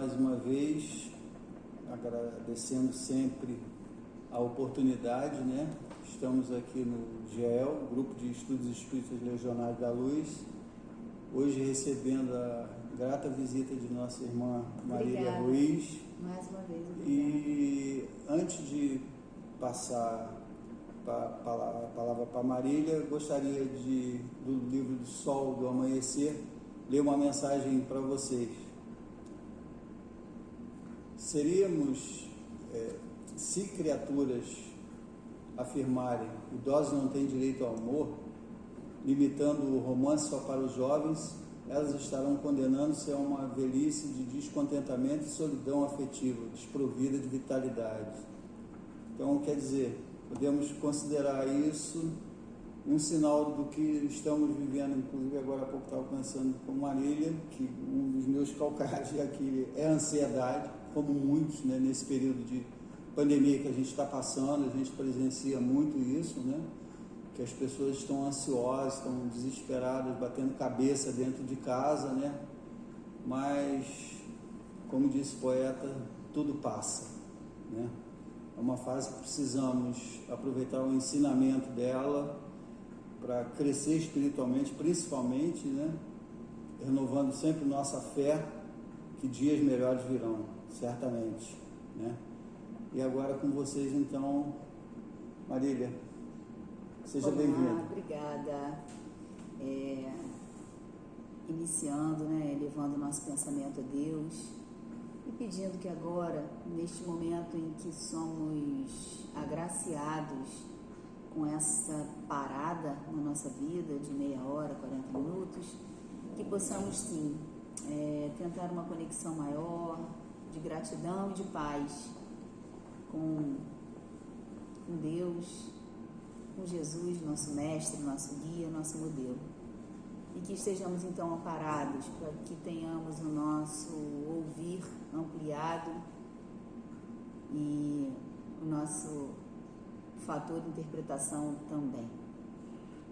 mais uma vez, agradecendo sempre a oportunidade, né? Estamos aqui no GEL, Grupo de Estudos Espíritas Legionários da Luz, hoje recebendo a grata visita de nossa irmã Marília Ruiz. Mais uma vez, obrigada. E antes de passar a palavra para Marília, gostaria do livro do Sol do Amanhecer, ler uma mensagem para vocês. Seríamos, se criaturas afirmarem idosos não têm direito ao amor, limitando o romance só para os jovens, elas estarão condenando-se a uma velhice de descontentamento e solidão afetiva, desprovida de vitalidade. Então, quer dizer, podemos considerar isso um sinal do que estamos vivendo. Inclusive, agora há pouco estava conversando com Marília, que um dos meus calcanhares aqui é a ansiedade, como muitos, né, nesse período de pandemia que a gente está passando, a gente presencia muito isso, né? Que as pessoas estão ansiosas, estão desesperadas, batendo cabeça dentro de casa, né? Mas, como disse o poeta, tudo passa, né? É uma fase que precisamos aproveitar o ensinamento dela para crescer espiritualmente, principalmente, né? Renovando sempre nossa fé que dias melhores virão, certamente, né? E agora com vocês, então, Marília, seja bem-vinda. Obrigada. Iniciando, né, elevando o nosso pensamento a Deus e pedindo que agora, neste momento em que somos agraciados com essa parada na nossa vida de meia hora, 40 minutos, que possamos sim tentar uma conexão maior de gratidão e de paz com Deus, com Jesus, nosso mestre, nosso guia, nosso modelo. E que estejamos então amparados para que tenhamos o nosso ouvir ampliado e o nosso fator de interpretação também.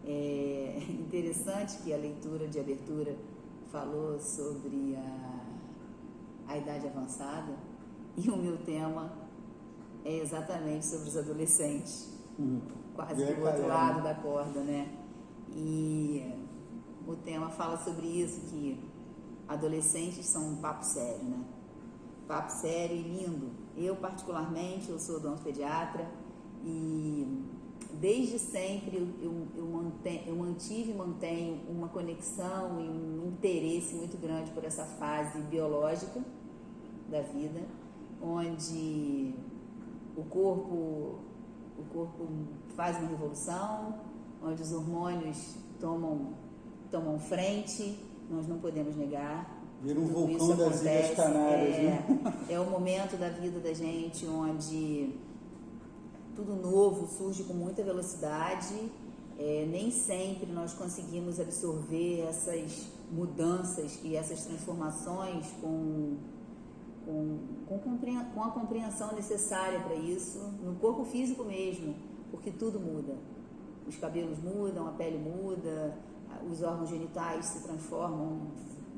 É interessante que a leitura de abertura falou sobre a idade avançada e o meu tema é exatamente sobre os adolescentes, quase do outro lado da corda, né? E o tema fala sobre isso, que adolescentes são um papo sério, né? Papo sério e lindo. Eu, particularmente, eu sou odontopediatra e desde sempre eu mantive e mantenho uma conexão e um interesse muito grande por essa fase biológica da vida, onde o corpo faz uma revolução, onde os hormônios tomam frente, nós não podemos negar. Vira um vulcão das Ilhas Canárias, né? É o momento da vida da gente onde tudo novo surge com muita velocidade, nem sempre nós conseguimos absorver essas mudanças e essas transformações com a compreensão necessária para isso, no corpo físico mesmo, porque tudo muda. Os cabelos mudam, a pele muda, os órgãos genitais se transformam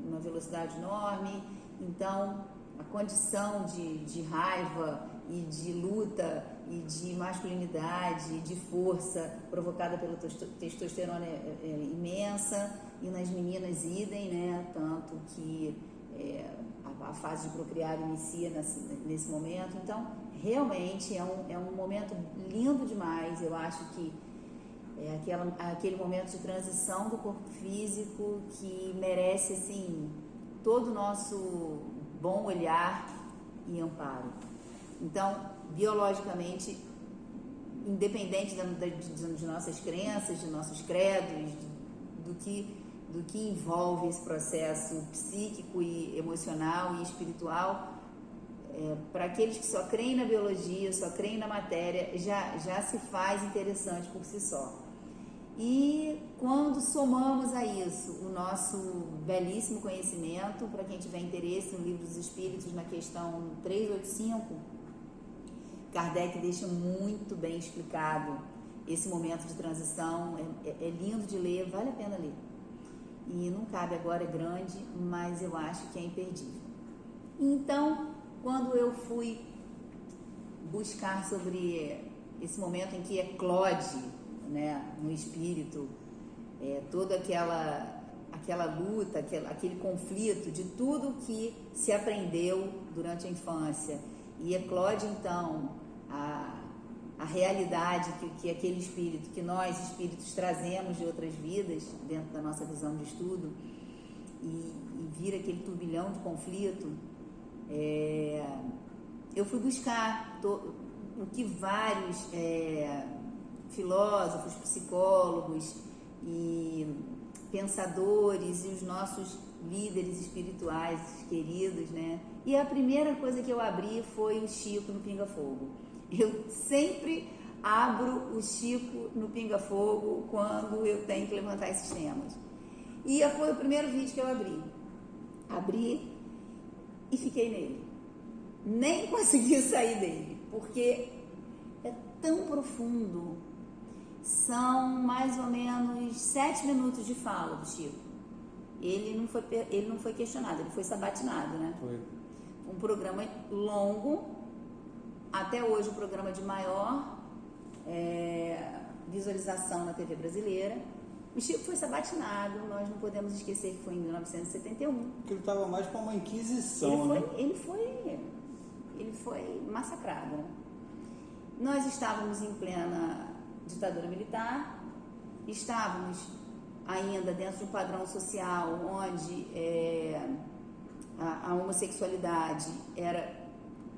numa velocidade enorme. Então, a condição de raiva e de luta e de masculinidade e de força provocada pela testosterona é imensa, e nas meninas idem, né? Tanto que a fase de procriar inicia nesse momento. Então, realmente é um momento lindo demais. Eu acho que é aquele momento de transição do corpo físico que merece, assim, todo o nosso bom olhar e amparo. Então, biologicamente, independente de nossas crenças, de nossos credos, do que envolve esse processo psíquico e emocional e espiritual, para aqueles que só creem na biologia, só creem na matéria, já se faz interessante por si só. E quando somamos a isso o nosso belíssimo conhecimento, para quem tiver interesse no Livro dos Espíritos, na questão 385, Kardec deixa muito bem explicado esse momento de transição. É lindo de ler, vale a pena ler. E não cabe agora, é grande, mas eu acho que é imperdível. Então, quando eu fui buscar sobre esse momento em que eclode, né, no espírito, toda aquela luta, aquele conflito de tudo que se aprendeu durante a infância, e eclode então a realidade que aquele espírito, que nós espíritos trazemos de outras vidas dentro da nossa visão de estudo, e vira aquele turbilhão de conflito. Eu fui buscar o que vários filósofos, psicólogos e pensadores e os nossos líderes espirituais queridos, né? E a primeira coisa que eu abri foi o Chico no Pinga Fogo. Eu sempre abro o Chico no Pinga Fogo quando eu tenho que levantar esses temas. E foi o primeiro vídeo que eu abri. Abri e fiquei nele. Nem consegui sair dele, porque é tão profundo. São mais ou menos 7 minutos de fala do Chico. Ele não foi questionado, ele foi sabatinado, né? Foi. Um programa longo, até hoje o programa de maior visualização na TV brasileira. O Chico foi sabatinado, nós não podemos esquecer que foi em 1971. Porque ele estava mais para uma inquisição, ele foi massacrado, né? Nós estávamos em plena ditadura militar, estávamos ainda dentro de um padrão social onde a homossexualidade era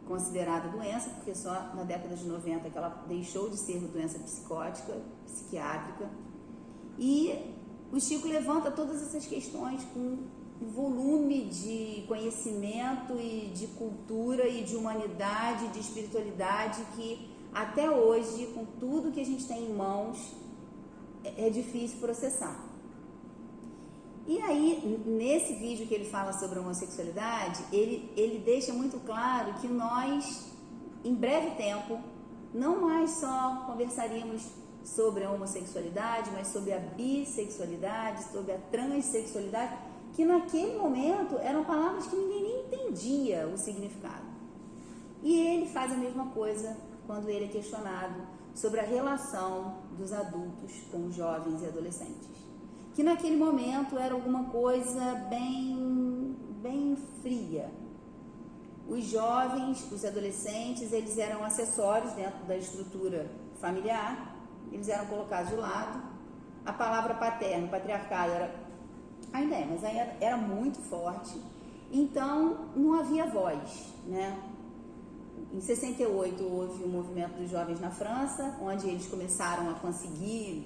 considerada doença, porque só na década de 90 que ela deixou de ser doença psicótica, psiquiátrica. E o Chico levanta todas essas questões com um volume de conhecimento e de cultura e de humanidade, de espiritualidade que até hoje, com tudo que a gente tem em mãos, é difícil processar. E aí, nesse vídeo que ele fala sobre a homossexualidade, ele deixa muito claro que nós, em breve tempo, não mais só conversaríamos sobre a homossexualidade, mas sobre a bissexualidade, sobre a transexualidade, que naquele momento eram palavras que ninguém nem entendia o significado. E ele faz a mesma coisa quando ele é questionado sobre a relação dos adultos com os jovens e adolescentes, que naquele momento era alguma coisa bem fria. Os jovens, os adolescentes, eles eram acessórios dentro da estrutura familiar, eles eram colocados de lado. A palavra paterno, patriarcado, ainda é, mas ainda era muito forte. Então, não havia voz, né? Em 68 houve o movimento dos jovens na França, onde eles começaram a conseguir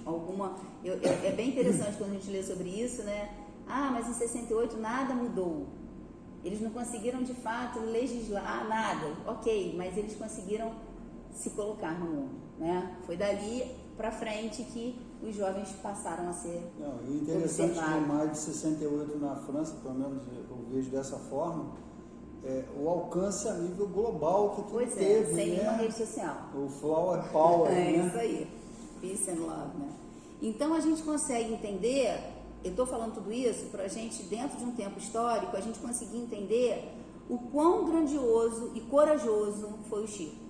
alguma... É bem interessante quando a gente lê sobre isso, né? Mas em 68 nada mudou. Eles não conseguiram, de fato, legislar nada. Ok, mas eles conseguiram se colocar no mundo, né? Foi dali para frente que os jovens passaram a ser observados. O interessante que em maio de 68 na França, pelo menos eu vejo dessa forma, o alcance a nível global que aquilo teve, sem né? nenhuma rede social. O Flower Power, né? Isso aí. Peace and love, né? Então a gente consegue entender, eu estou falando tudo isso para a gente, dentro de um tempo histórico, a gente conseguir entender o quão grandioso e corajoso foi o Chico.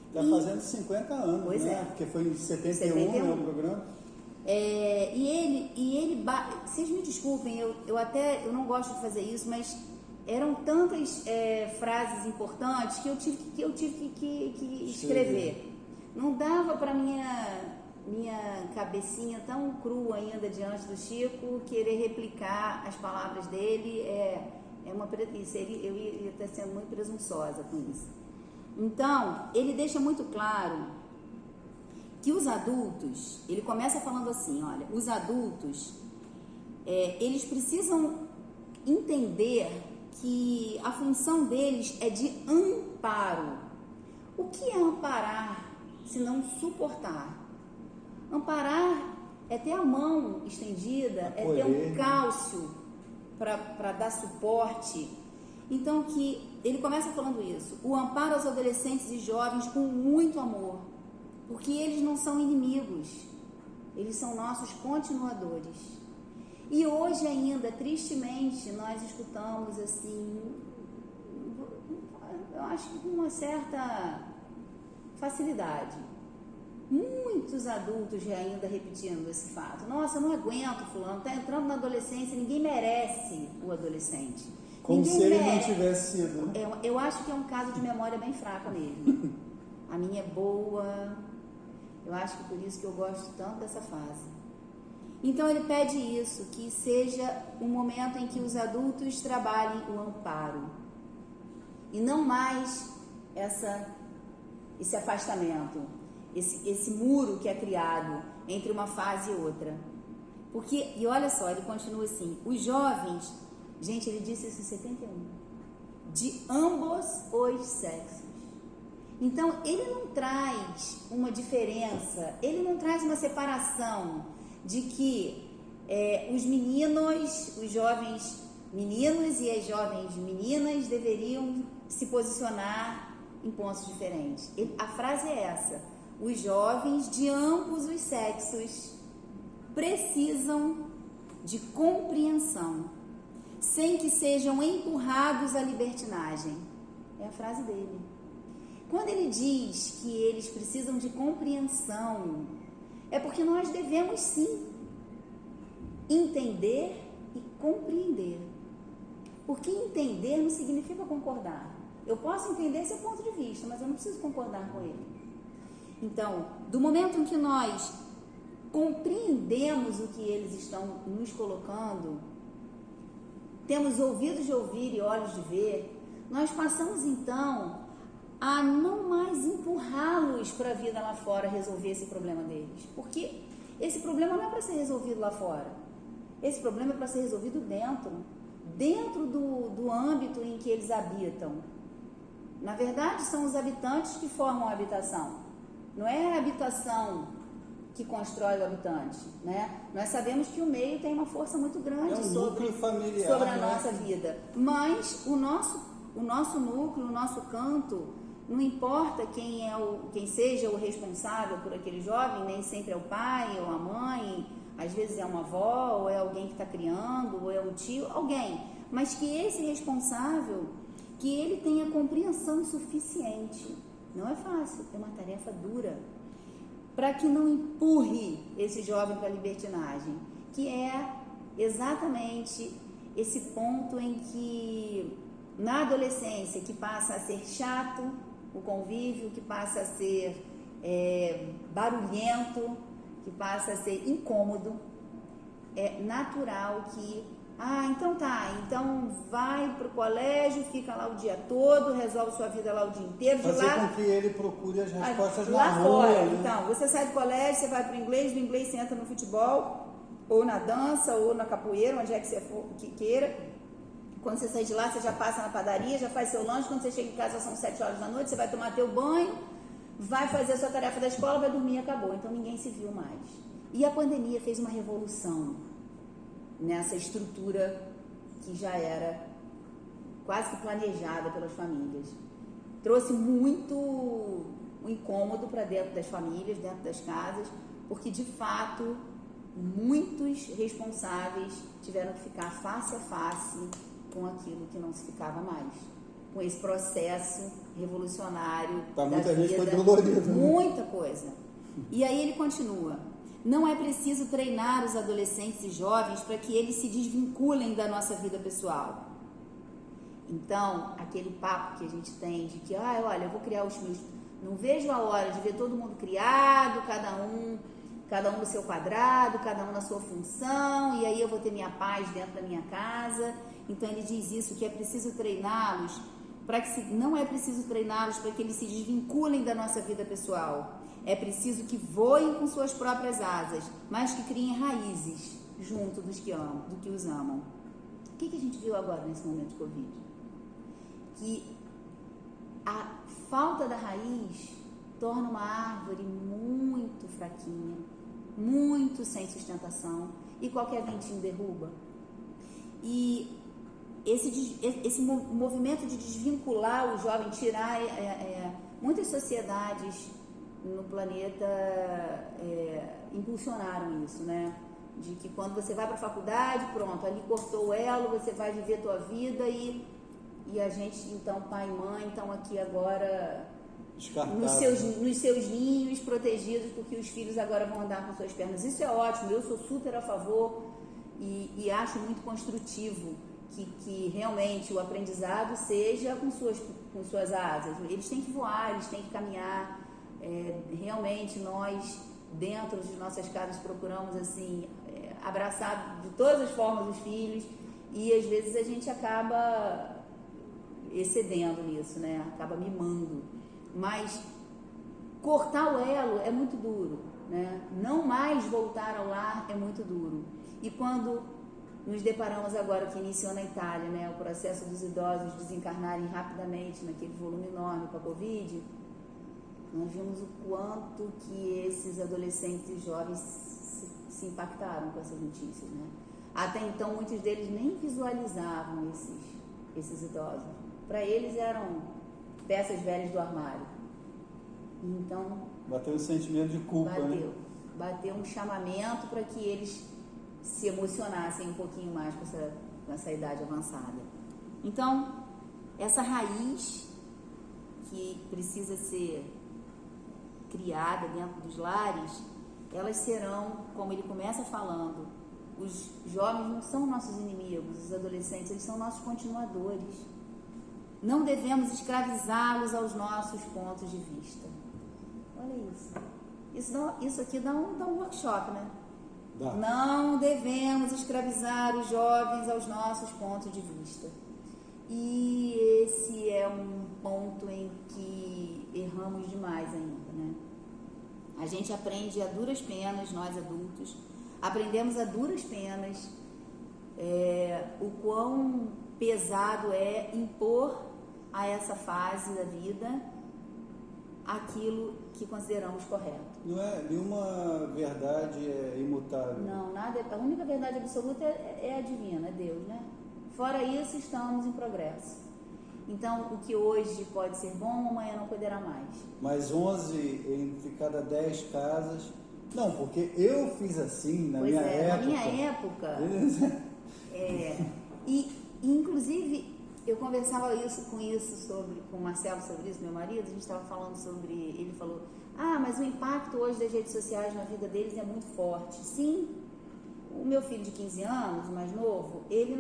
Está fazendo 50 anos, pois né? Porque foi em 71, né, o programa. Vocês me desculpem, eu não gosto de fazer isso, mas eram tantas frases importantes que eu tive que escrever. Não dava para minha cabecinha tão crua ainda diante do Chico querer replicar as palavras dele. Eu ia estar sendo muito presunçosa com isso. Então, ele deixa muito claro que os adultos, ele começa falando assim, olha, os adultos, eles precisam entender que a função deles é de amparo. O que é amparar, se não suportar? Amparar é ter a mão estendida, é ter um cálcio para dar suporte. Então, que ele começa falando isso, o amparo aos adolescentes e jovens com muito amor, porque eles não são inimigos, eles são nossos continuadores. E hoje ainda, tristemente, nós escutamos assim, eu acho que com uma certa facilidade, muitos adultos ainda repetindo esse fato. Nossa, eu não aguento fulano, está entrando na adolescência, ninguém merece o adolescente. Como ninguém se ele merece. não tivesse sido. Eu acho que é um caso de memória bem fraca mesmo. A minha é boa, eu acho que por isso que eu gosto tanto dessa fase. Então ele pede isso, que seja um momento em que os adultos trabalhem o amparo e não mais esse afastamento, esse muro que é criado entre uma fase e outra. Porque, e olha só, ele continua assim, os jovens, gente, ele disse isso em 71, de ambos os sexos. Então, ele não traz uma diferença, ele não traz uma separação de que os jovens meninos e as jovens meninas deveriam se posicionar em pontos diferentes. A frase é essa: os jovens de ambos os sexos precisam de compreensão, sem que sejam empurrados à libertinagem. É a frase dele. Quando ele diz que eles precisam de compreensão, é porque nós devemos sim entender e compreender. Porque entender não significa concordar. Eu posso entender seu ponto de vista, mas eu não preciso concordar com ele. Então, do momento em que nós compreendemos o que eles estão nos colocando, temos ouvidos de ouvir e olhos de ver, nós passamos então a não mais empurrá-los para a vida lá fora resolver esse problema deles. Porque esse problema não é para ser resolvido lá fora. Esse problema é para ser resolvido dentro do âmbito em que eles habitam. Na verdade, são os habitantes que formam a habitação. Não é a habitação que constrói o habitante, né? Nós sabemos que o meio tem uma força muito grande sobre a nossa vida. Mas o nosso núcleo, o nosso canto, não importa quem seja o responsável por aquele jovem, nem sempre é o pai ou a mãe, às vezes é uma avó, ou é alguém que está criando, ou é um tio, alguém. Mas que esse responsável, que ele tenha compreensão suficiente. Não é fácil, é uma tarefa dura. Para que não empurre esse jovem para a libertinagem, que é exatamente esse ponto em que, na adolescência, que passa a ser chato o convívio, que passa a ser barulhento, que passa a ser incômodo, é natural que, então vai para o colégio, fica lá o dia todo, resolve sua vida lá o dia inteiro. Fazer com que ele procure as respostas lá na fora. rua. Né? Então, você sai do colégio, você vai para o inglês, do inglês você entra no futebol, ou na dança, ou na capoeira, onde é que você for, que queira. Quando você sai de lá, você já passa na padaria, já faz seu lanche. Quando você chega em casa, são 7 horas da noite, você vai tomar teu banho, vai fazer a sua tarefa da escola, vai dormir e acabou. Então, ninguém se viu mais. E a pandemia fez uma revolução nessa estrutura que já era quase que planejada pelas famílias. Trouxe muito um incômodo para dentro das famílias, dentro das casas, porque, de fato, muitos responsáveis tiveram que ficar face a face com aquilo que não se ficava mais, com esse processo revolucionário da muita gente vida, foi dolorido, né? muita coisa. E aí ele continua: não é preciso treinar os adolescentes e jovens para que eles se desvinculem da nossa vida pessoal. Então, aquele papo que a gente tem de que, olha, eu vou criar os meus... Não vejo a hora de ver todo mundo criado, cada um no seu quadrado, cada um na sua função, e aí eu vou ter minha paz dentro da minha casa. Então ele diz isso, que é preciso treiná-los, não é preciso treiná-los para que eles se desvinculem da nossa vida pessoal. É preciso que voem com suas próprias asas, mas que criem raízes junto do que os amam. O que a gente viu agora nesse momento de Covid? Que a falta da raiz torna uma árvore muito fraquinha, muito sem sustentação, e qualquer ventinho derruba. E esse movimento de desvincular o jovem, tirar muitas sociedades no planeta impulsionaram isso, né? De que quando você vai para a faculdade, pronto, ali cortou o elo, você vai viver a tua vida e a gente, então, pai e mãe, estão aqui agora nos seus ninhos, protegidos, porque os filhos agora vão andar com suas pernas. Isso é ótimo, eu sou super a favor e acho muito construtivo que realmente o aprendizado seja com suas asas. Eles têm que voar, eles têm que caminhar. Realmente nós, dentro de nossas casas, procuramos assim abraçar de todas as formas os filhos e às vezes a gente acaba excedendo nisso, né? Acaba mimando. Mas cortar o elo é muito duro, né? Não mais voltar ao lar é muito duro. E quando nos deparamos agora que iniciou na Itália, né, o processo dos idosos desencarnarem rapidamente naquele volume enorme com a Covid, nós vimos o quanto que esses adolescentes e jovens se impactaram com essas notícias, né? Até então, muitos deles nem visualizavam esses idosos. Para eles eram peças velhas do armário. Então... Bateu um sentimento de culpa, né? Bateu um chamamento para que eles se emocionassem um pouquinho mais com essa idade avançada. Então, essa raiz que precisa ser criada dentro dos lares, elas serão, como ele começa falando, os jovens não são nossos inimigos, os adolescentes, eles são nossos continuadores. Não devemos escravizá-los aos nossos pontos de vista. Olha isso. Isso aqui dá um workshop, né? Dá. Não devemos escravizar os jovens aos nossos pontos de vista. E esse é um ponto em que erramos demais ainda, né? A gente aprende a duras penas, nós adultos, aprendemos a duras penas o quão pesado é impor a essa fase da vida aquilo que consideramos correto. Não é nenhuma verdade imutável. Não, nada. A única verdade absoluta é a divina, é Deus, né? Fora isso, estamos em progresso. Então, o que hoje pode ser bom, amanhã não poderá mais. Mas 11 entre cada 10 casas... Não, porque eu fiz assim na minha época. Na minha época... inclusive, eu conversava com o Marcelo sobre isso, meu marido, a gente estava falando sobre... Ele falou, mas o impacto hoje das redes sociais na vida deles é muito forte. Sim, o meu filho de 15 anos, mais novo, ele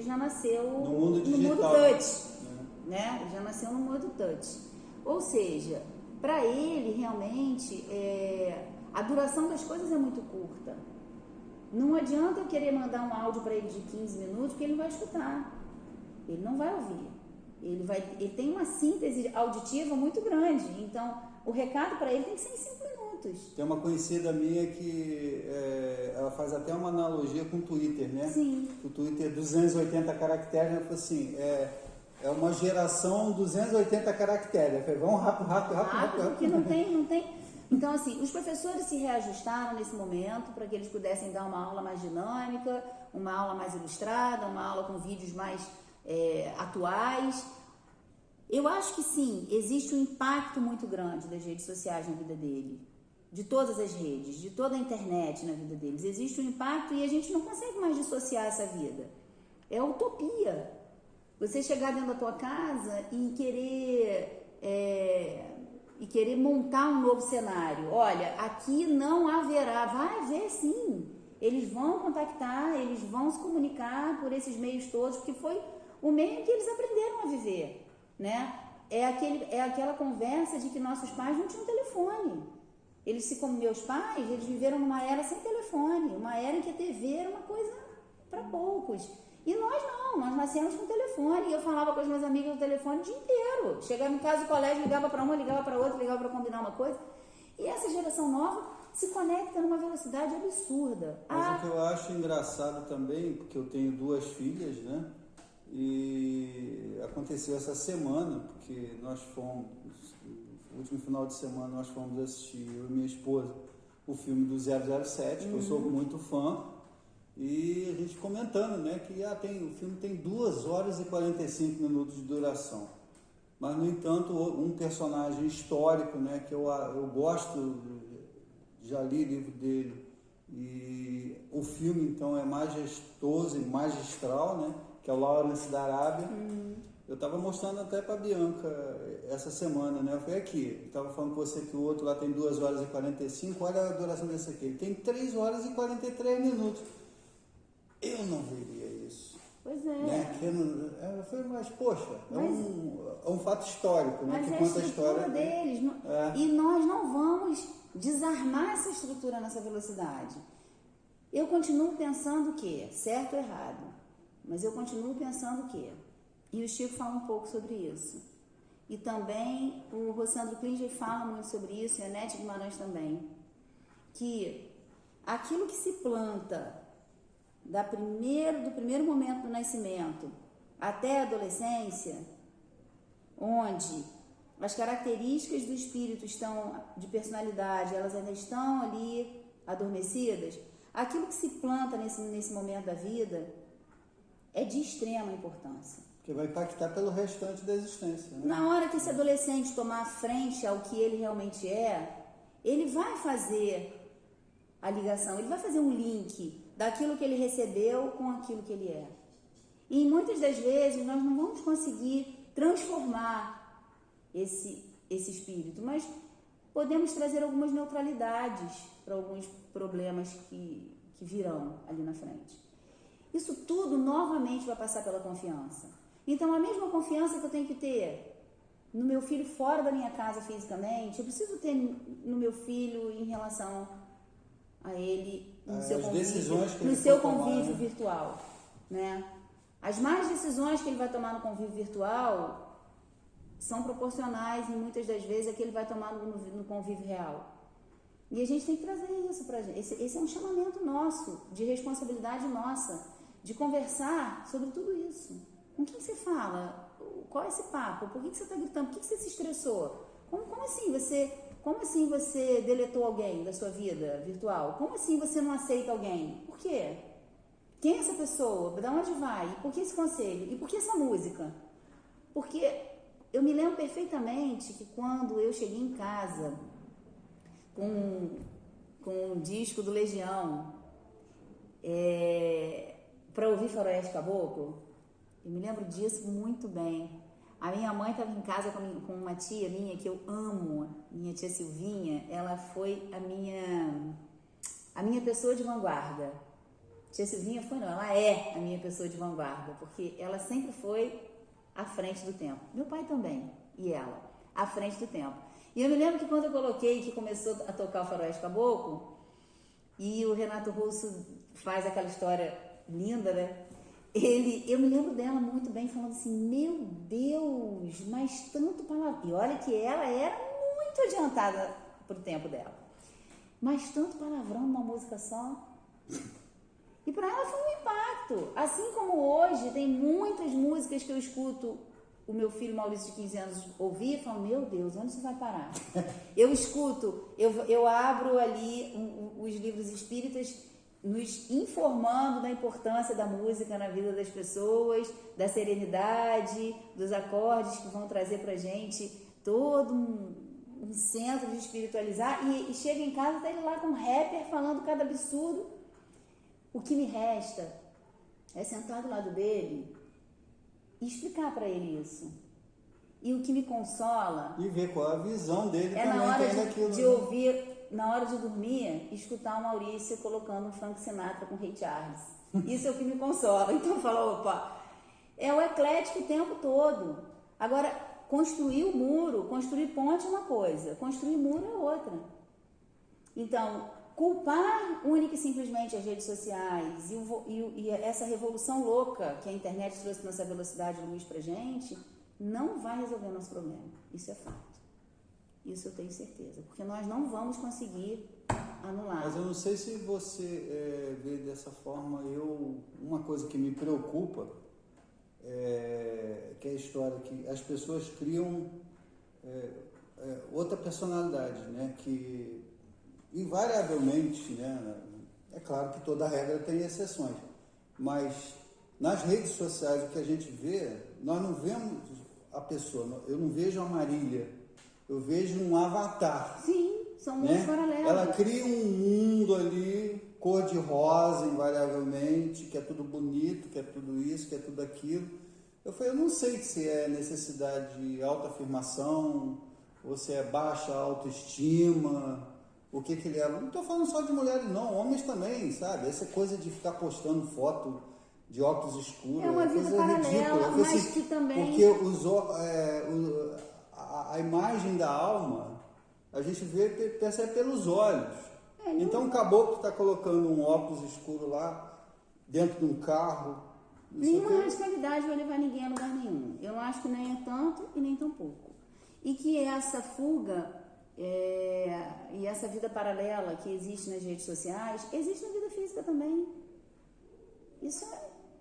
já nasceu no mundo touch, né? Ele já nasceu no mundo touch. Ou seja, para ele realmente a duração das coisas é muito curta. Não adianta eu querer mandar um áudio para ele de 15 minutos, porque ele não vai escutar. Ele não vai ouvir. Ele tem uma síntese auditiva muito grande. Então, o recado para ele tem que ser em 5 minutos. Tem uma conhecida minha que ela faz até uma analogia com o Twitter, né? Sim. O Twitter é 280 caracteres, ela falou assim, é uma geração 280 caracteres. Eu falei, vamos rápido. Porque não tem. Então, assim, os professores se reajustaram nesse momento para que eles pudessem dar uma aula mais dinâmica, uma aula mais ilustrada, uma aula com vídeos mais atuais. Eu acho que sim, existe um impacto muito grande das redes sociais na vida dele, de todas as redes, de toda a internet na vida deles. Existe um impacto e a gente não consegue mais dissociar essa vida. É utopia. Você chegar dentro da tua casa e querer montar um novo cenário. Olha, aqui não haverá, vai haver sim. Eles vão contactar, eles vão se comunicar por esses meios todos, porque foi o meio que eles aprenderam a viver, né? É aquela conversa de que nossos pais não tinham telefone. Como meus pais, eles viveram numa era sem telefone, uma era em que a TV era uma coisa para poucos. E nós não, nós nascemos com telefone. E eu falava com as minhas amigas no telefone o dia inteiro. Chegava em casa do colégio, ligava para uma, ligava para outra, ligava para combinar uma coisa. E essa geração nova se conecta numa velocidade absurda. Mas o que eu acho engraçado também, porque eu tenho 2 filhas, né? E aconteceu essa semana, porque nós fomos, no último final de semana, nós fomos assistir, eu e minha esposa, o filme do 007, que eu sou muito fã. E a gente comentando, né, que o filme tem 2 horas e 45 minutos de duração. Mas, no entanto, um personagem histórico, né, que eu gosto, já li livro dele E o filme, então, é majestoso e magistral, né? Que é o Lawrence da Arábia. Eu estava mostrando até para a Bianca essa semana, né? Eu falei aqui, estava falando com você que o outro lá tem 2 horas e 45, olha a duração desse aqui. Ele tem 3 horas e 43 minutos. Eu não veria isso. Pois é. Né? Eu falei, mas poxa, é um fato histórico, né? Mas Que é conta a estrutura deles. E nós não vamos desarmar essa estrutura nessa velocidade. Eu continuo pensando que, certo ou errado, mas eu continuo pensando que, e o Chico fala um pouco sobre isso, e também o Rossandro Klinger fala muito sobre isso, e a Nete Guimarães também, que aquilo que se planta do primeiro momento do nascimento até a adolescência, onde as características do espírito de personalidade, elas ainda estão ali adormecidas, aquilo que se planta nesse momento da vida é de extrema importância. Que vai impactar pelo restante da existência. Né? Na hora que esse adolescente tomar frente ao que ele realmente é, ele vai fazer a ligação, ele vai fazer um link daquilo que ele recebeu com aquilo que ele é. E muitas das vezes nós não vamos conseguir transformar esse espírito, mas podemos trazer algumas neutralidades para alguns problemas que virão ali na frente. Isso tudo novamente vai passar pela confiança. Então, a mesma confiança que eu tenho que ter no meu filho fora da minha casa fisicamente, eu preciso ter no meu filho em relação a ele no seu convívio virtual, né? As más decisões que ele vai tomar no convívio virtual são proporcionais e muitas das vezes é que ele vai tomar no convívio real. E a gente tem que trazer isso pra gente. Esse é um chamamento nosso, de responsabilidade nossa, de conversar sobre tudo isso. Com quem você fala? Qual é esse papo? Por que você está gritando? Por que você se estressou? Como assim você deletou alguém da sua vida virtual? Como assim você não aceita alguém? Por quê? Quem é essa pessoa? Da onde vai? Por que esse conselho? E por que essa música? Porque eu me lembro perfeitamente que quando eu cheguei em casa com um disco do Legião para ouvir Faroeste Caboclo, eu me lembro disso muito bem. A minha mãe estava em casa com uma tia minha que eu amo, minha tia Silvinha. Ela foi a minha pessoa de vanguarda. Tia Silvinha ela é a minha pessoa de vanguarda, porque ela sempre foi à frente do tempo. Meu pai também, e ela, à frente do tempo. E eu me lembro que quando eu coloquei, que começou a tocar o Faroeste Caboclo, e o Renato Russo faz aquela história linda, né? Eu me lembro dela muito bem, falando assim, meu Deus, mas tanto palavrão. E olha que ela era muito adiantada pro tempo dela. Mas tanto palavrão numa música só. E para ela foi um impacto. Assim como hoje, tem muitas músicas que eu escuto o meu filho Maurício de 15 anos ouvir e falo, meu Deus, onde isso vai parar? Eu escuto, eu abro ali os livros espíritas nos informando da importância da música na vida das pessoas, da serenidade, dos acordes que vão trazer pra gente todo um centro de espiritualizar, e chega em casa, tá ele lá com um rapper falando cada absurdo. O que me resta é sentar do lado dele e explicar para ele isso. E o que me consola... E ver qual a visão dele é também. Na hora de ouvir, na hora de dormir, escutar o Maurício colocando um Frank Sinatra com Ray Charles. Isso é o que me consola. Então eu falo, opa, é o eclético o tempo todo. Agora, construir o muro, construir ponte é uma coisa, construir muro é outra. Então, culpar única e simplesmente as redes sociais e essa revolução louca que a internet trouxe nessa velocidade de luz pra gente, não vai resolver o nosso problema. Isso é fato. Isso eu tenho certeza. Porque nós não vamos conseguir anular. Mas eu não sei se você vê dessa forma. Uma coisa que me preocupa que é a história que as pessoas criam outra personalidade, né? Que invariavelmente, né? É claro que toda regra tem exceções, mas nas redes sociais o que a gente vê, nós não vemos a pessoa, eu não vejo a Marília, eu vejo um avatar. Sim, são mundos paralelos. Ela cria um mundo ali cor de rosa, invariavelmente, que é tudo bonito, que é tudo isso, que é tudo aquilo. Eu falei, eu não sei se é necessidade de autoafirmação, ou se é baixa autoestima, o que ele é. Não estou falando só de mulheres não, homens também, sabe? Essa coisa de ficar postando foto de óculos escuros, é uma vida coisa paralela, ridícula. mas assim, que também... Porque a imagem da alma, a gente percebe pelos olhos. Então, um caboclo está colocando um óculos escuro lá, dentro de um carro. Nenhuma radicalidade vai levar ninguém a lugar nenhum. Eu acho que nem é tanto e nem tão pouco. E que essa fuga e essa vida paralela que existe nas redes sociais, existe na vida física também. Isso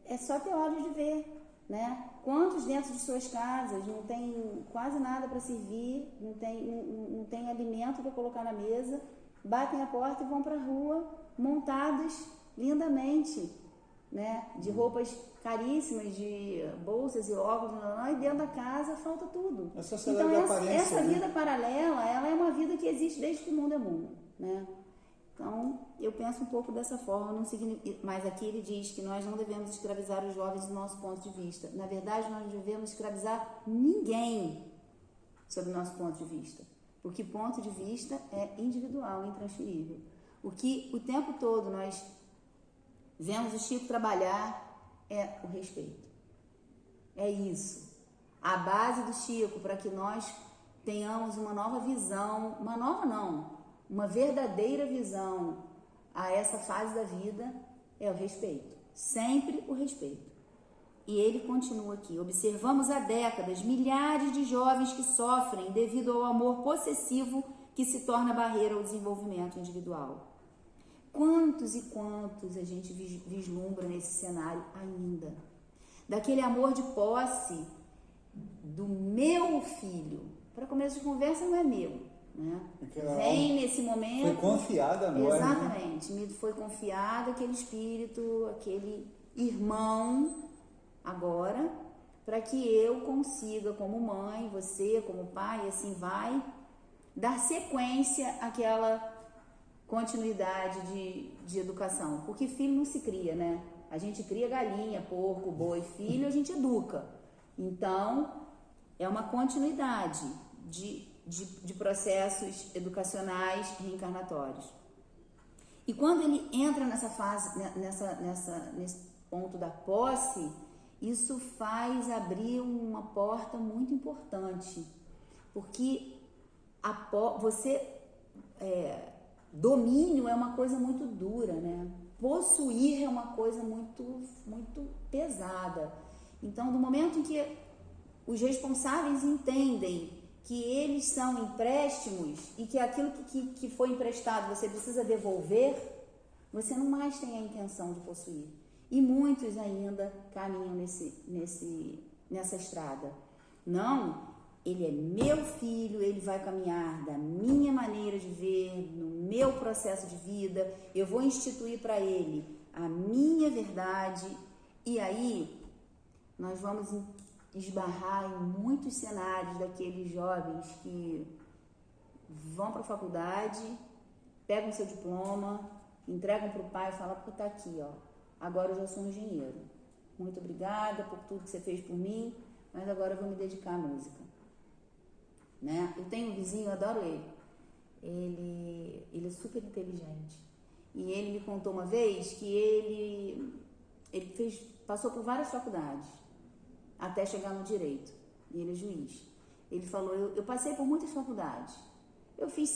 é só ter olhos de ver, né? Quantos dentro de suas casas não tem quase nada para servir, não tem alimento para colocar na mesa, batem a porta e vão para a rua montados lindamente, né? De roupas caríssimas, de bolsas e óculos, e dentro da casa falta tudo. Então essa vida paralela, ela é uma vida que existe desde que o mundo é mundo, né? Então eu penso um pouco dessa forma, mas aqui ele diz que nós não devemos escravizar os jovens do nosso ponto de vista. Na verdade, nós não devemos escravizar ninguém sob o nosso ponto de vista, porque ponto de vista é individual, intransferível. O que o tempo todo nós vemos o Chico trabalhar é o respeito. É isso. A base do Chico para que nós tenhamos uma nova visão, uma nova não, uma verdadeira visão a essa fase da vida é o respeito. Sempre o respeito. E ele continua aqui. Observamos há décadas milhares de jovens que sofrem devido ao amor possessivo que se torna barreira ao desenvolvimento individual. Quantos e quantos a gente vislumbra nesse cenário ainda? Daquele amor de posse do meu filho. Para começo de conversa não é meu, né? Vem nesse momento... Foi confiado agora. Exatamente. Me foi confiado aquele espírito, aquele irmão agora, para que eu consiga, como mãe, você como pai, e assim vai, dar sequência àquela continuidade de educação, porque filho não se cria, né? A gente cria galinha, porco, boi, filho, a gente educa. Então, é uma continuidade de processos educacionais reencarnatórios. E quando ele entra nessa fase, nesse ponto da posse, isso faz abrir uma porta muito importante, porque domínio é uma coisa muito dura, né? Possuir é uma coisa muito, muito pesada. Então, no momento em que os responsáveis entendem que eles são empréstimos e que aquilo que foi emprestado você precisa devolver, você não mais tem a intenção de possuir. E muitos ainda caminham nessa estrada. Não, ele é meu filho, ele vai caminhar da minha maneira de ver, no meu processo de vida, eu vou instituir para ele a minha verdade, e aí nós vamos esbarrar em muitos cenários daqueles jovens que vão para a faculdade, pegam seu diploma, entregam para o pai e falam, pô, tá aqui, ó, agora eu já sou um engenheiro, muito obrigada por tudo que você fez por mim, mas agora eu vou me dedicar à música. Né? Eu tenho um vizinho, eu adoro ele. Ele é super inteligente. E ele me contou uma vez que ele passou por várias faculdades até chegar no direito. E ele é juiz. Ele falou, eu passei por muitas faculdades. Eu fiz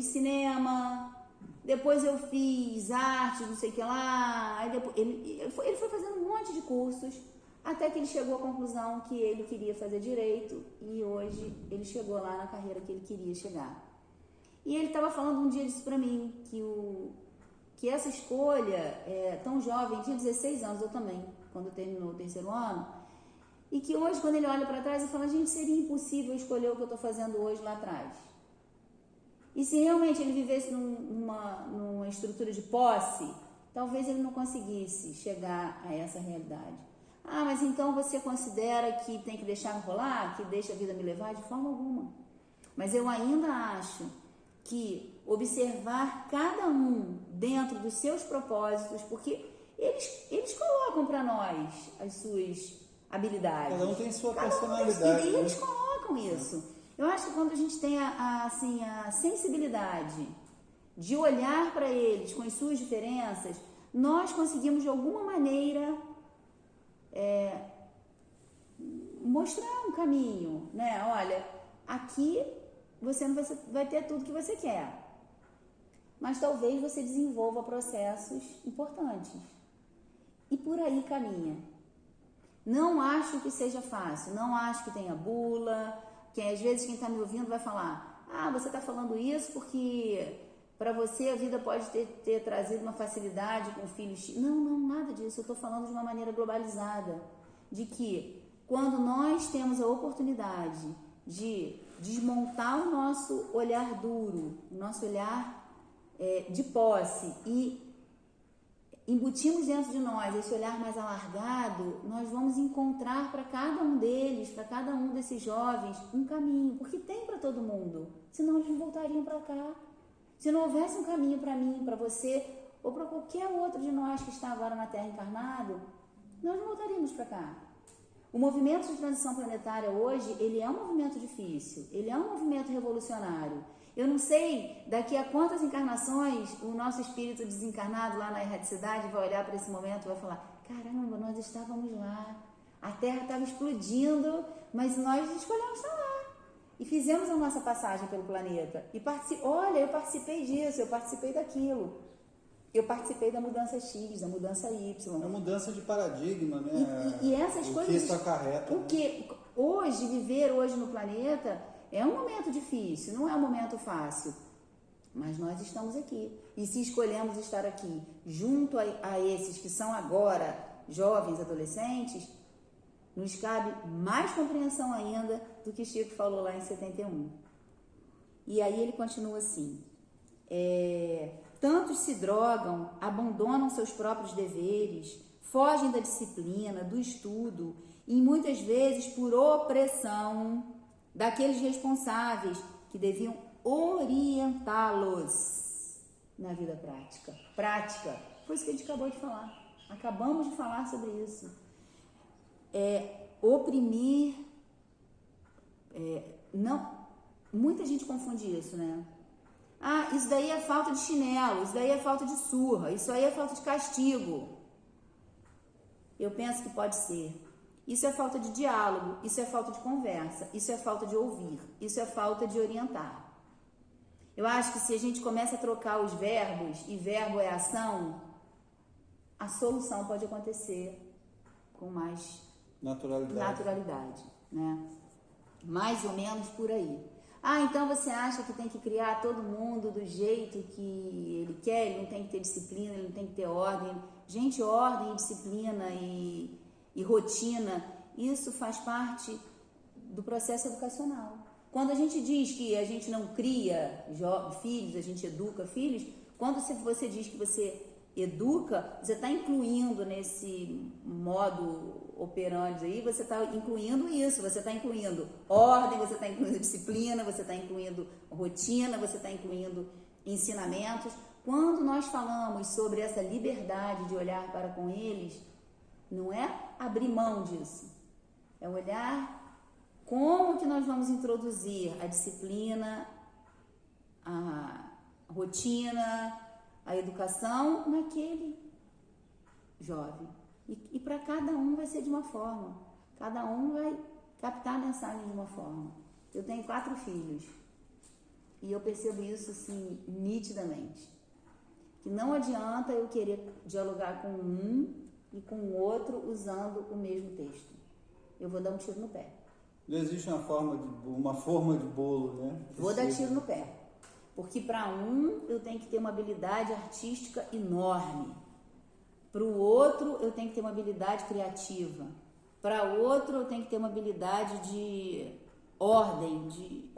cinema, depois eu fiz arte, não sei o que lá. Aí depois, ele foi fazendo um monte de cursos, até que ele chegou à conclusão que ele queria fazer direito, e hoje ele chegou lá na carreira que ele queria chegar. E ele estava falando um dia disso para mim, que essa escolha, tão jovem, tinha 16 anos, eu também, quando terminou o terceiro ano, e que hoje, quando ele olha para trás, ele fala, gente, seria impossível escolher o que eu estou fazendo hoje lá atrás. E se realmente ele vivesse numa estrutura de posse, talvez ele não conseguisse chegar a essa realidade. Ah, mas então você considera que tem que deixar rolar, que deixa a vida me levar? De forma alguma. Mas eu ainda acho que observar cada um dentro dos seus propósitos, porque eles colocam para nós as suas habilidades. Cada um tem sua Cada personalidade. E eles colocam isso. Eu acho que quando a gente tem a sensibilidade de olhar para eles com as suas diferenças, nós conseguimos de alguma maneira mostrar um caminho, né? Olha, aqui você não vai ter tudo que você quer, mas talvez você desenvolva processos importantes e por aí caminha. Não acho que seja fácil, não acho que tenha bula, que às vezes quem está me ouvindo vai falar, você está falando isso porque para você a vida pode ter trazido uma facilidade com filhos. Não, nada disso, eu estou falando de uma maneira globalizada, de que quando nós temos a oportunidade de desmontar o nosso olhar duro, o nosso olhar de posse e embutimos dentro de nós esse olhar mais alargado, nós vamos encontrar para cada um deles, para cada um desses jovens, um caminho, porque tem para todo mundo, senão eles não voltariam para cá. Se não houvesse um caminho para mim, para você, ou para qualquer outro de nós que está agora na Terra encarnado, nós não voltaríamos para cá. O movimento de transição planetária hoje, ele é um movimento difícil, ele é um movimento revolucionário. Eu não sei daqui a quantas encarnações o nosso espírito desencarnado lá na erradicidade vai olhar para esse momento e vai falar, caramba, nós estávamos lá, a Terra estava explodindo, mas nós escolhemos estar lá. E fizemos a nossa passagem pelo planeta. E olha, eu participei disso, eu participei daquilo. Eu participei da mudança X, da mudança Y. É mudança de paradigma, né? E essas coisas... O que isso acarreta. Porque hoje, viver hoje no planeta é um momento difícil, não é um momento fácil. Mas nós estamos aqui. E se escolhemos estar aqui junto a esses que são agora jovens, adolescentes, nos cabe mais compreensão ainda do que Chico falou lá em 71. E aí ele continua assim... Tantos se drogam, abandonam seus próprios deveres, fogem da disciplina, do estudo e muitas vezes por opressão daqueles responsáveis que deviam orientá-los na vida prática. Prática, foi isso que a gente acabou de falar. Acabamos de falar sobre isso. Oprimir, muita gente confunde isso, né? Isso daí é falta de chinelo, isso daí é falta de surra, isso aí é falta de castigo. Eu penso que pode ser. Isso é falta de diálogo, isso é falta de conversa, isso é falta de ouvir, isso é falta de orientar. Eu acho que se a gente começa a trocar os verbos, e verbo é ação, a solução pode acontecer com mais naturalidade, né? Mais ou menos por aí. Então você acha que tem que criar todo mundo do jeito que ele quer, ele não tem que ter disciplina, ele não tem que ter ordem. Gente, ordem, disciplina e rotina, isso faz parte do processo educacional. Quando a gente diz que a gente não cria filhos, a gente educa filhos, quando você diz que você educa, você está incluindo nesse modo operandi aí, você está incluindo isso, você está incluindo ordem, você está incluindo disciplina, você está incluindo rotina, você está incluindo ensinamentos. Quando nós falamos sobre essa liberdade de olhar para com eles, não é abrir mão disso, é olhar como que nós vamos introduzir a disciplina, a rotina, a educação naquele jovem. E para cada um vai ser de uma forma. Cada um vai captar a mensagem de uma forma. Eu tenho 4 filhos. E eu percebo isso, assim, nitidamente. Que não adianta eu querer dialogar com um e com o outro usando o mesmo texto. Eu vou dar um tiro no pé. Não existe uma forma de bolo, né? Vou dar tiro no pé. Porque para um eu tenho que ter uma habilidade artística enorme. Para o outro eu tenho que ter uma habilidade criativa. Para o outro eu tenho que ter uma habilidade de ordem.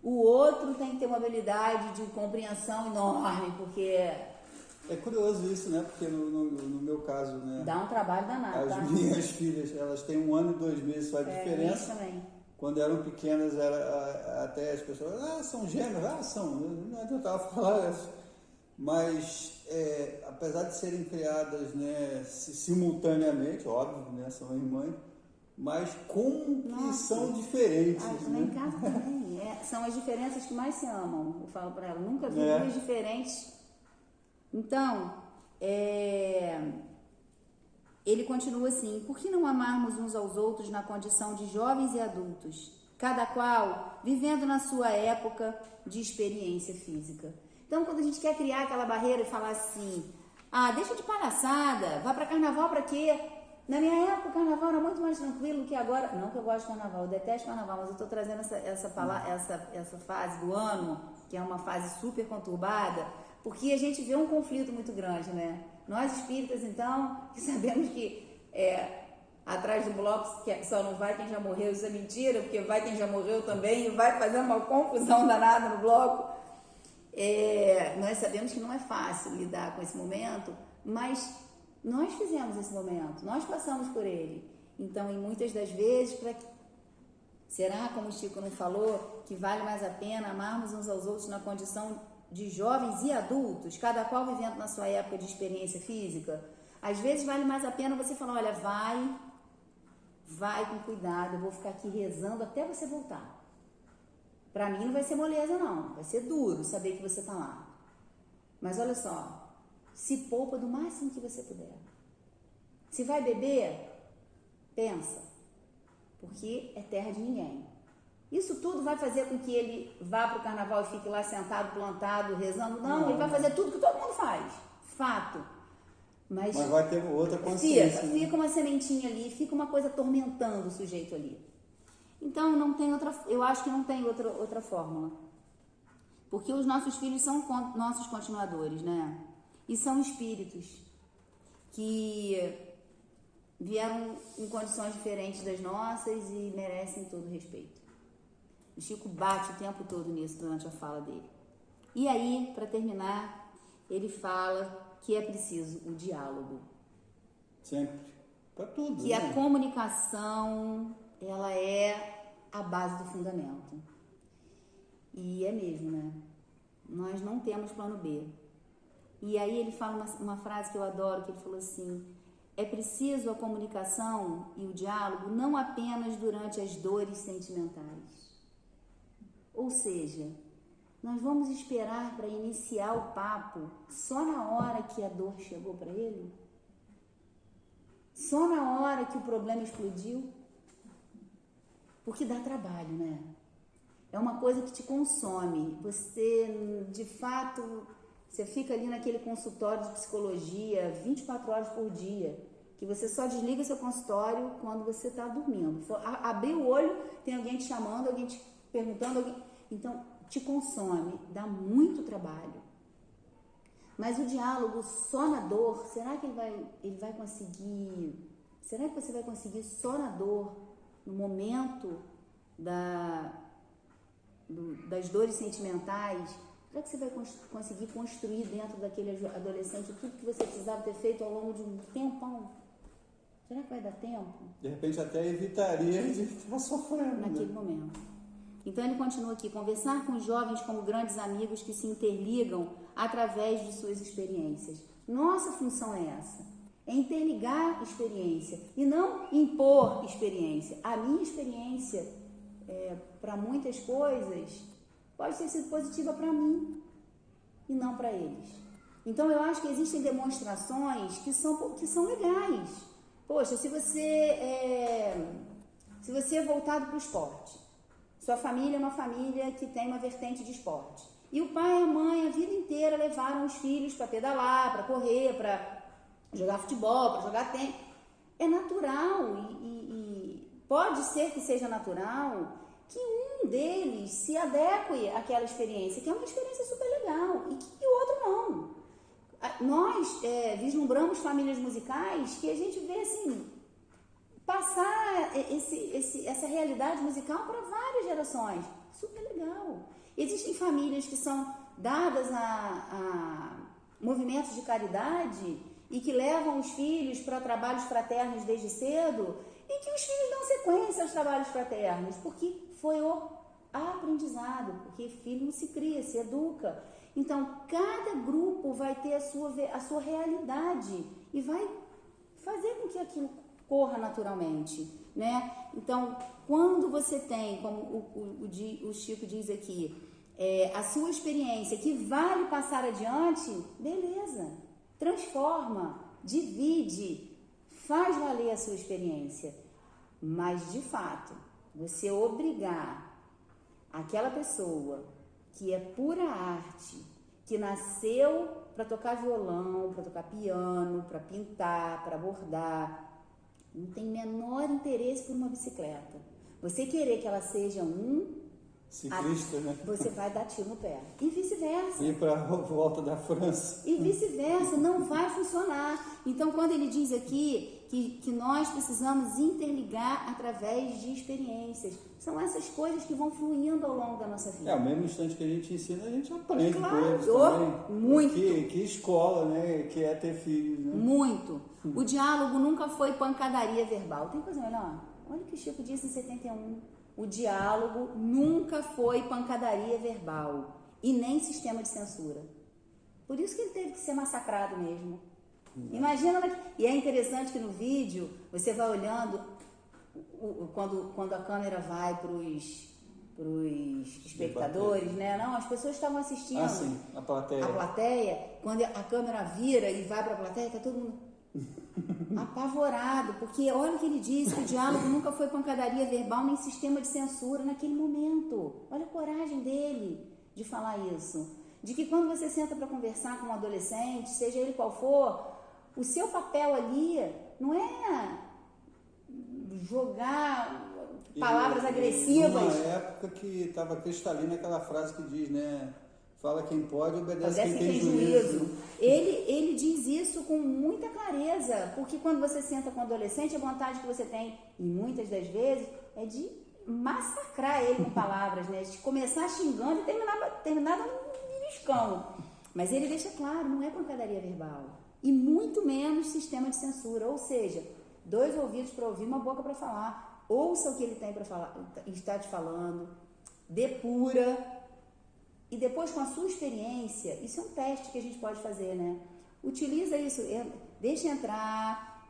O outro tem que ter uma habilidade de compreensão enorme, porque... É curioso isso, né? Porque no meu caso, né? Dá um trabalho danado, As minhas filhas, elas têm 1 ano e 2 meses só de diferença. Também. quando eram pequenas, até as pessoas, são gêmeos, são, não adiantava falar isso. Mas, apesar de serem criadas, né, simultaneamente, óbvio, né, são irmãs, mas como que são diferentes, lá né? em casa também, são as diferenças que mais se amam, eu falo para ela, nunca vi duas diferentes. Então, ele continua assim: por que não amarmos uns aos outros na condição de jovens e adultos, cada qual vivendo na sua época de experiência física? Então, quando a gente quer criar aquela barreira e falar assim, deixa de palhaçada, vai para carnaval para quê? Na minha época, o carnaval era muito mais tranquilo que agora. Não que eu gosto de carnaval, eu detesto carnaval, mas eu estou trazendo essa fase do ano, que é uma fase super conturbada, porque a gente vê um conflito muito grande, né? Nós espíritas, então, que sabemos que atrás do bloco que só não vai quem já morreu, isso é mentira, porque vai quem já morreu também e vai fazer uma confusão danada no bloco. Nós sabemos que não é fácil lidar com esse momento, mas nós fizemos esse momento, nós passamos por ele. Então, em muitas das vezes, será, como o Chico não falou, que vale mais a pena amarmos uns aos outros na condição de jovens e adultos, cada qual vivendo na sua época de experiência física? Às vezes vale mais a pena você falar, olha, vai com cuidado, eu vou ficar aqui rezando até você voltar. Para mim não vai ser moleza não, vai ser duro saber que você está lá. Mas olha só, se poupa do máximo que você puder. Se vai beber, pensa, porque é terra de ninguém. Isso tudo vai fazer com que ele vá para o carnaval e fique lá sentado, plantado, rezando? Não, ele vai fazer tudo que todo mundo faz, fato. Mas vai ter outra consciência. Fica uma sementinha ali, fica uma coisa atormentando o sujeito ali. Então, eu acho que não tem outra fórmula. Porque os nossos filhos são nossos continuadores, né? E são espíritos que vieram em condições diferentes das nossas e merecem todo respeito. O Chico bate o tempo todo nisso durante a fala dele. E aí, para terminar, ele fala que é preciso o diálogo. Sempre. Para tudo. Que a comunicação, ela é a base do fundamento. E é mesmo, né? Nós não temos plano B. E aí ele fala uma frase que eu adoro, que ele falou assim: é preciso a comunicação e o diálogo não apenas durante as dores sentimentais. Ou seja, nós vamos esperar para iniciar o papo só na hora que a dor chegou para ele? Só na hora que o problema explodiu? Porque dá trabalho, né? É uma coisa que te consome. Você, de fato, você fica ali naquele consultório de psicologia 24 horas por dia, que você só desliga seu consultório quando você está dormindo. Abrir o olho, tem alguém te chamando, alguém te perguntando, então te consome, dá muito trabalho. Mas o diálogo só na dor, será que ele vai conseguir? Será que você vai conseguir só na dor, no momento das dores sentimentais? Será que você vai conseguir construir dentro daquele adolescente tudo que você precisava ter feito ao longo de um tempão? Será que vai dar tempo? De repente até evitaria de estar sofrendo. Naquele momento. Então ele continua aqui: conversar com os jovens como grandes amigos que se interligam através de suas experiências. Nossa função é essa, é interligar experiência e não impor experiência. A minha experiência, para muitas coisas, pode ter sido positiva para mim e não para eles. Então eu acho que existem demonstrações que são legais. Poxa, se você é voltado para o esporte, sua família é uma família que tem uma vertente de esporte, e o pai e a mãe a vida inteira levaram os filhos para pedalar, para correr, para jogar futebol, para jogar tênis, é natural e pode ser que seja natural que um deles se adeque àquela experiência, que é uma experiência super legal, e que o outro não. Nós vislumbramos famílias musicais que a gente vê assim, passar essa realidade musical para várias gerações. Super legal. Existem famílias que são dadas a movimentos de caridade e que levam os filhos para trabalhos fraternos desde cedo e que os filhos dão sequência aos trabalhos fraternos, porque foi o aprendizado, porque filho não se cria, se educa. Então, cada grupo vai ter a sua realidade e vai fazer com que aquilo corra naturalmente, né? Então, quando você tem, como o Chico diz aqui, a sua experiência que vale passar adiante, beleza, transforma, divide, faz valer a sua experiência. Mas, de fato, você obrigar aquela pessoa que é pura arte, que nasceu para tocar violão, para tocar piano, para pintar, para bordar, não tem menor interesse por uma bicicleta. Você querer que ela seja ciclista, né? Você vai dar tiro no pé. E vice-versa. Ir para a volta da França. E vice-versa, não vai funcionar. Então, quando ele diz aqui que nós precisamos interligar através de experiências, são essas coisas que vão fluindo ao longo da nossa vida. Ao mesmo instante que a gente ensina, a gente aprende claro, coisas também. muito. Que escola, né? Que é ter filhos, né? Muito. O diálogo nunca foi pancadaria verbal. Tem coisa melhor? Olha o que o Chico disse em 71. O diálogo nunca foi pancadaria verbal e nem sistema de censura. Por isso que ele teve que ser massacrado mesmo. Imagina, e é interessante que no vídeo você vai olhando quando a câmera vai para os espectadores, né? Não, as pessoas estavam assistindo. Ah, sim, a plateia. A plateia, quando a câmera vira e vai para a plateia, tá todo mundo apavorado, porque olha o que ele disse, que o diálogo nunca foi pancadaria verbal nem sistema de censura naquele momento. Olha a coragem dele de falar isso. De que quando você senta para conversar com um adolescente, seja ele qual for, o seu papel ali não é jogar palavras agressivas. Numa época que estava cristalina aquela frase que diz, né? Fala quem pode, obedece quem tem juízo. Ele diz isso com muita clareza, porque quando você senta com um adolescente, a vontade que você tem, e muitas das vezes, é de massacrar ele com palavras, né? De começar xingando e terminar dando um beliscão. Mas ele deixa claro, não é pancadaria verbal. E muito menos sistema de censura. Ou seja, 2 ouvidos para ouvir, uma boca para falar. Ouça o que ele tem para falar, está te falando, depura. E depois, com a sua experiência, isso é um teste que a gente pode fazer, né? Utiliza isso, deixa entrar,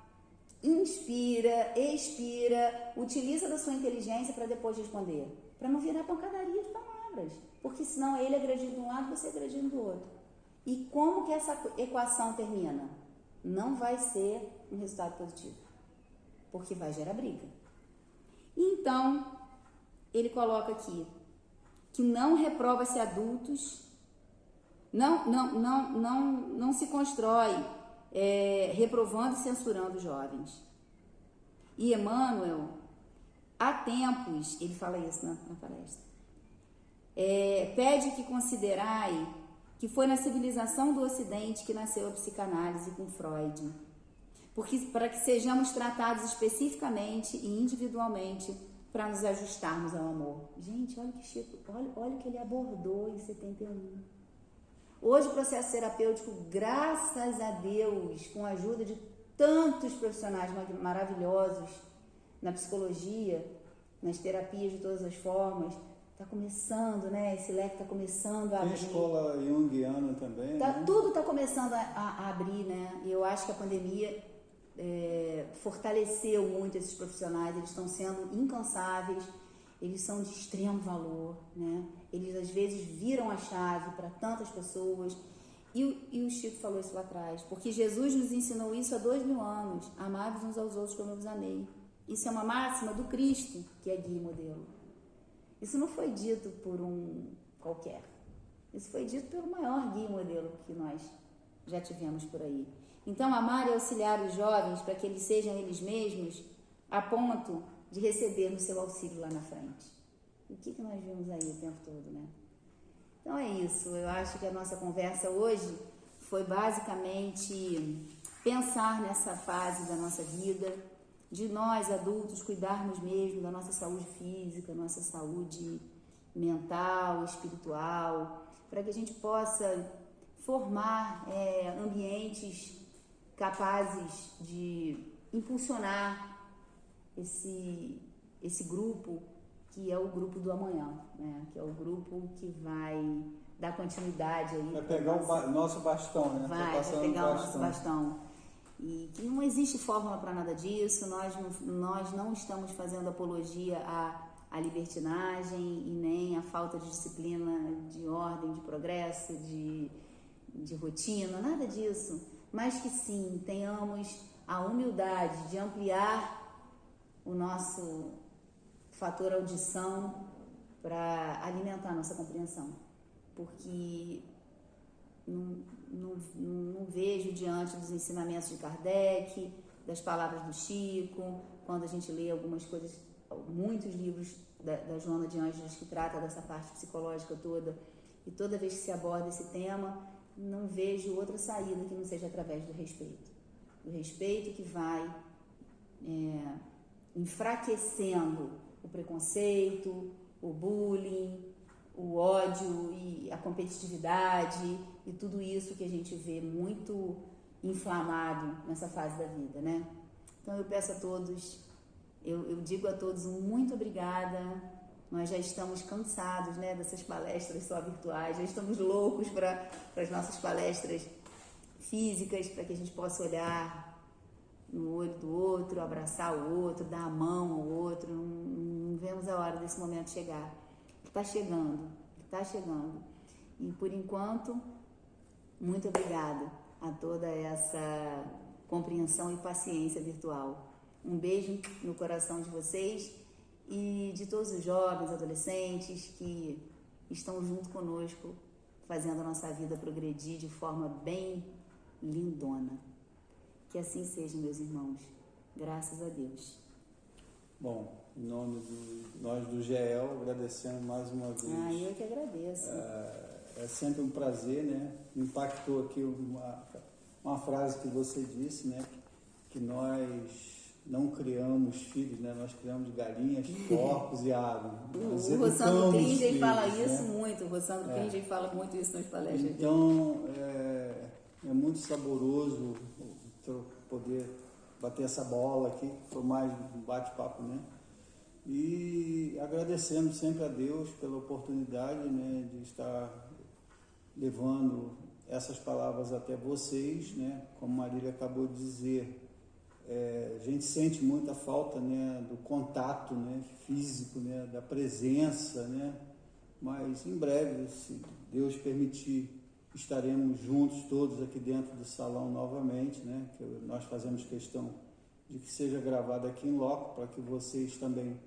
inspira, expira, utiliza da sua inteligência para depois responder. Para não virar pancadaria de palavras. Porque senão ele é agredido de um lado, você é agredido do outro. E como que essa equação termina? Não vai ser um resultado positivo. Porque vai gerar briga. Então, ele coloca aqui que não reprova-se adultos, não se constrói reprovando e censurando jovens. E Emmanuel, há tempos, ele fala isso na palestra, pede que considerai que foi na civilização do Ocidente que nasceu a psicanálise com Freud, porque para que sejamos tratados especificamente e individualmente para nos ajustarmos ao amor. Gente, olha que Chico, olha o que ele abordou em 71. Hoje o processo terapêutico, graças a Deus, com a ajuda de tantos profissionais maravilhosos na psicologia, nas terapias de todas as formas, está começando, né? Esse leque está começando a abrir. Tem a escola junguiana também, né? Tudo está começando a abrir, né? E eu acho que a pandemia fortaleceu muito esses profissionais, eles estão sendo incansáveis, eles são de extremo valor, né? Eles às vezes viram a chave para tantas pessoas, e o Chico falou isso lá atrás, porque Jesus nos ensinou isso há 2000 anos, amai-vos uns aos outros como eu vos amei. Isso é uma máxima do Cristo, que é guia e modelo. Isso não foi dito por um qualquer, isso foi dito pelo maior guia e modelo que nós já tivemos por aí. Então, amar e auxiliar os jovens para que eles sejam eles mesmos a ponto de receber o seu auxílio lá na frente. O que nós vimos aí o tempo todo, né? Então é isso, eu acho que a nossa conversa hoje foi basicamente pensar nessa fase da nossa vida, de nós adultos cuidarmos mesmo da nossa saúde física, nossa saúde mental, espiritual, para que a gente possa formar ambientes capazes de impulsionar esse grupo que é o grupo do amanhã, né? Que é o grupo que vai dar continuidade aí. Vai pegar o nosso bastão, né? Vai pegar o nosso bastão. E que não existe fórmula para nada disso, nós não estamos fazendo apologia à libertinagem e nem à falta de disciplina, de ordem, de progresso, de rotina, nada disso. Mas que sim, tenhamos a humildade de ampliar o nosso fator audição para alimentar a nossa compreensão. Porque não vejo diante dos ensinamentos de Kardec, das palavras do Chico, quando a gente lê algumas coisas, muitos livros da Joana de Ângeles que trata dessa parte psicológica toda, e toda vez que se aborda esse tema, não vejo outra saída que não seja através do respeito. Do respeito que vai enfraquecendo o preconceito, o bullying, o ódio e a competitividade e tudo isso que a gente vê muito inflamado nessa fase da vida, né? Então eu peço a todos, eu digo a todos um muito obrigada. Nós já estamos cansados, né, dessas palestras só virtuais, já estamos loucos para as nossas palestras físicas, para que a gente possa olhar no olho do outro, abraçar o outro, dar a mão ao outro. Não vemos a hora desse momento chegar. Está chegando. E por enquanto, muito obrigada a toda essa compreensão e paciência virtual. Um beijo no coração de vocês e de todos os jovens, adolescentes que estão junto conosco, fazendo a nossa vida progredir de forma bem lindona. Que assim seja, meus irmãos. Graças a Deus. Bom, em nome de nós do GEL, agradecendo mais uma vez. Eu que agradeço. É sempre um prazer, né? Me impactou aqui uma frase que você disse, né? Que nós não criamos filhos, né? Nós criamos galinhas, porcos e água. O Rossandro Kringen fala isso, né? muito. O Rossandro Kringen fala muito isso nas palestras. Então, é muito saboroso poder bater essa bola aqui, foi mais um bate-papo, né? E agradecendo sempre a Deus pela oportunidade, né, de estar levando essas palavras até vocês, né? Como Marília acabou de dizer, a gente sente muita falta, né, do contato, né, físico, né, da presença, né? Mas em breve, se Deus permitir, estaremos juntos todos aqui dentro do salão novamente, né? Que nós fazemos questão de que seja gravado aqui em loco, para que vocês também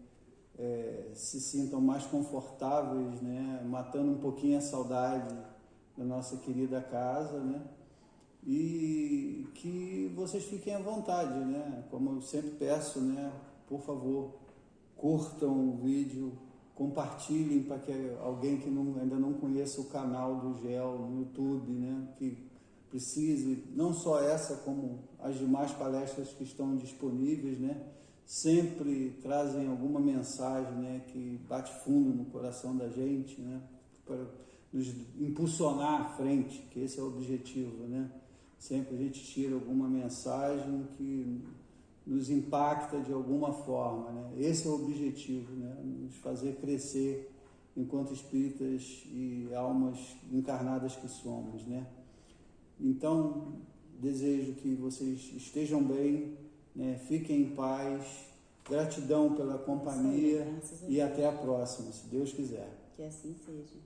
se sintam mais confortáveis, né? Matando um pouquinho a saudade da nossa querida casa, né? E que vocês fiquem à vontade, né? Como eu sempre peço, né? Por favor, curtam o vídeo, compartilhem para que alguém que ainda não conheça o canal do GEL no YouTube, né, que precise, não só essa, como as demais palestras que estão disponíveis, né, sempre trazem alguma mensagem, né, que bate fundo no coração da gente, né, para nos impulsionar à frente, que esse é o objetivo, né. Sempre a gente tira alguma mensagem que nos impacta de alguma forma, né? Esse é o objetivo, né? Nos fazer crescer enquanto espíritas e almas encarnadas que somos, né? Então, desejo que vocês estejam bem, né? Fiquem em paz, gratidão pela companhia e até a próxima, se Deus quiser. Que assim seja.